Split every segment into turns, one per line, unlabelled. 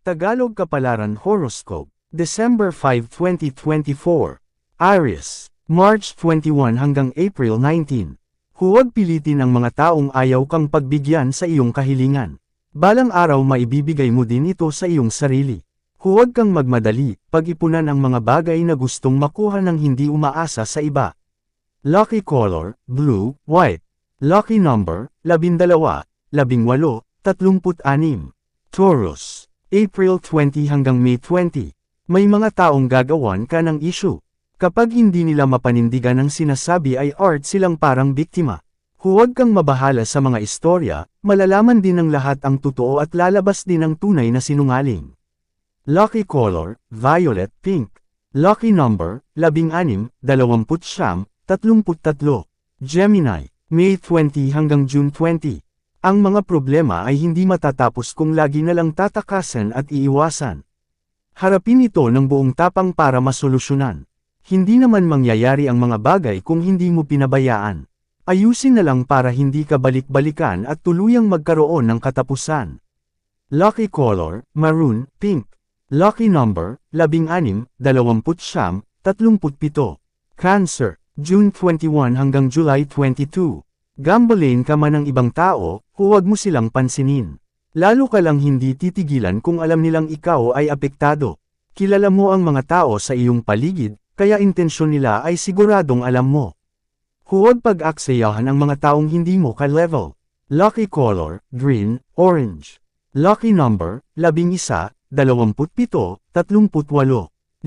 Tagalog Kapalaran Horoscope, December 5, 2024. Aries, March 21 hanggang April 19. Huwag pilitin ang mga taong ayaw kang pagbigyan sa iyong kahilingan. Balang araw maibibigay mo din ito sa iyong sarili. Huwag kang magmadali, pag-ipunan ang mga bagay na gustong makuha ng hindi umaasa sa iba. Lucky color, blue, white. Lucky number, 12, 18, 36. Taurus, April 20 hanggang May 20. May mga taong gagawan ka ng issue. Kapag hindi nila mapanindigan ang sinasabi ay art silang parang biktima. Huwag kang mabahala sa mga istorya, malalaman din ng lahat ang totoo at lalabas din ang tunay na sinungaling. Lucky color, violet, pink. Lucky number, 16, 29, 33. Gemini, May 20 hanggang June 20. Ang mga problema ay hindi matatapos kung lagi na lang tatakasan at iiwasan. Harapin ito ng buong tapang para masolusyonan. Hindi naman mangyayari ang mga bagay kung hindi mo pinabayaan. Ayusin na lang para hindi ka balik-balikan at tuluyang magkaroon ng katapusan. Lucky color, maroon, pink. Lucky number, 16, 29, 37. Cancer, June 21 hanggang July 22. Gambling ka man ng ibang tao, huwag mo silang pansinin. Lalo ka lang hindi titigilan kung alam nilang ikaw ay apektado. Kilala mo ang mga tao sa iyong paligid, kaya intensyon nila ay siguradong alam mo. Huwag pag-aksayahan ang mga taong hindi mo ka-level. Lucky color, green, orange. Lucky number, 11, 27, 38.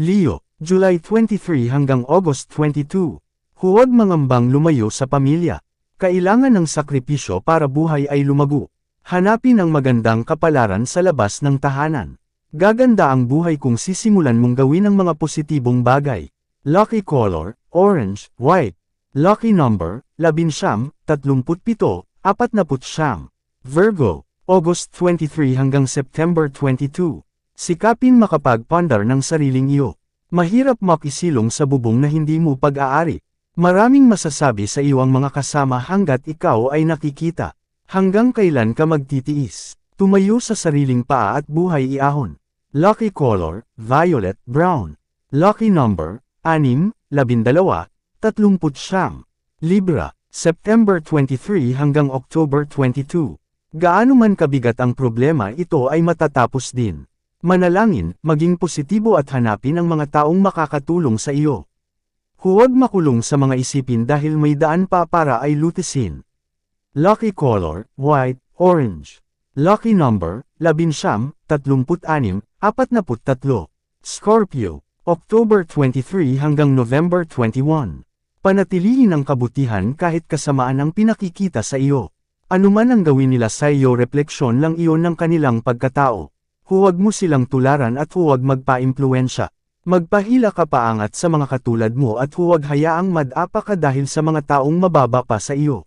Leo, July 23 hanggang August 22. Huwag mangambang lumayo sa pamilya. Kailangan ng sakripisyo para buhay ay lumago. Hanapin ang magandang kapalaran sa labas ng tahanan. Gaganda ang buhay kung sisimulan mong gawin ang mga positibong bagay. Lucky color, orange, white. Lucky number, 11, 37, 49. Virgo, August 23 hanggang September 22. Sikapin makapagpandar ng sariling iyo. Mahirap makisilong sa bubong na hindi mo pag-aari. Maraming masasabi sa iyo ang mga kasama hanggat ikaw ay nakikita. Hanggang kailan ka magtitiis? Tumayo sa sariling paa at buhay iahon. Lucky color, violet, brown. Lucky number, 6, 12, 30. Libra, September 23 hanggang October 22. Gaano man kabigat ang problema, ito ay matatapos din. Manalangin, maging positibo at hanapin ang mga taong makakatulong sa iyo. Huwag makulong sa mga isipin dahil may daan pa para ay lutisin. Lucky color, white, orange. Lucky number, 11, 36, 43. Scorpio, October 23 hanggang November 21. Panatilihin ang kabutihan kahit kasamaan ang pinakikita sa iyo. Anuman ang gawin nila sa iyo, refleksyon lang iyon ng kanilang pagkatao. Huwag mo silang tularan at huwag magpa-impluwensya. Magpahila ka paangat sa mga katulad mo at huwag hayaang madapa ka dahil sa mga taong mababa pa sa iyo.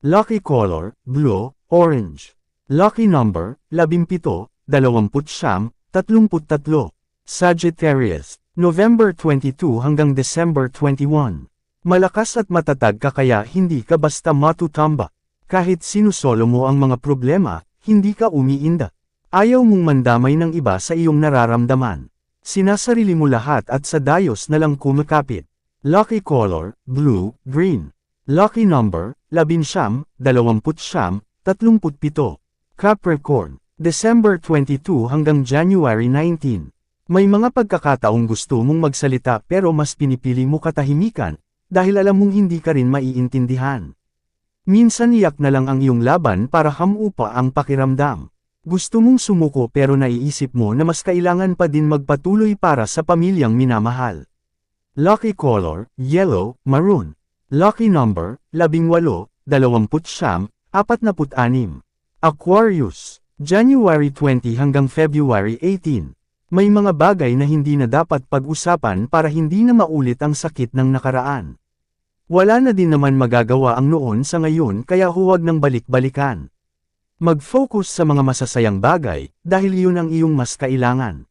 Lucky color, blue, orange. Lucky number, 17, 29, 33. Sagittarius, November 22 hanggang December 21. Malakas at matatag ka kaya hindi ka basta matutamba. Kahit sinusolo mo ang mga problema, hindi ka umiinda. Ayaw mong mandamay ng iba sa iyong nararamdaman. Sinasarili mo lahat at sa dayos na lang kumakapit. Lucky color, blue, green. Lucky number, 11, 20, 37. Capricorn, December 22 hanggang January 19. May mga pagkakataong gusto mong magsalita pero mas pinipili mo katahimikan, dahil alam mong hindi ka rin maiintindihan. Minsan iyak na lang ang iyong laban para hamupa ang pakiramdam. Gusto mong sumuko pero naiisip mo na mas kailangan pa din magpatuloy para sa pamilyang minamahal. Lucky color, yellow, maroon. Lucky number, 18, 20, 46. Aquarius, January 20 hanggang February 18. May mga bagay na hindi na dapat pag-usapan para hindi na maulit ang sakit ng nakaraan. Wala na din naman magagawa ang noon sa ngayon kaya huwag nang balik-balikan. Mag-focus sa mga masasayang bagay, dahil iyon ang iyong mas kailangan.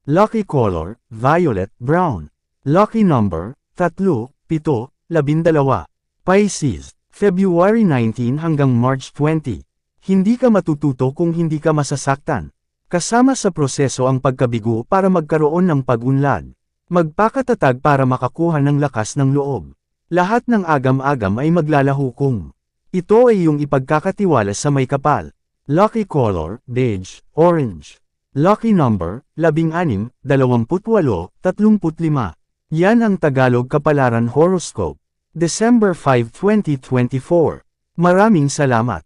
Lucky color, violet, brown. Lucky number, 3, 7, 12. Pisces, February 19 hanggang March 20. Hindi ka matututo kung hindi ka masasaktan. Kasama sa proseso ang pagkabigo para magkaroon ng pag-unlad. Magpakatatag para makakuha ng lakas ng loob. Lahat ng agam-agam ay maglalahukong. Ito ay iyong ipagkakatiwala sa may kapal. Lucky color, beige, orange. Lucky number, 16, 28, 35. Yan ang Tagalog Kapalaran Horoscope. December 5, 2024. Maraming salamat.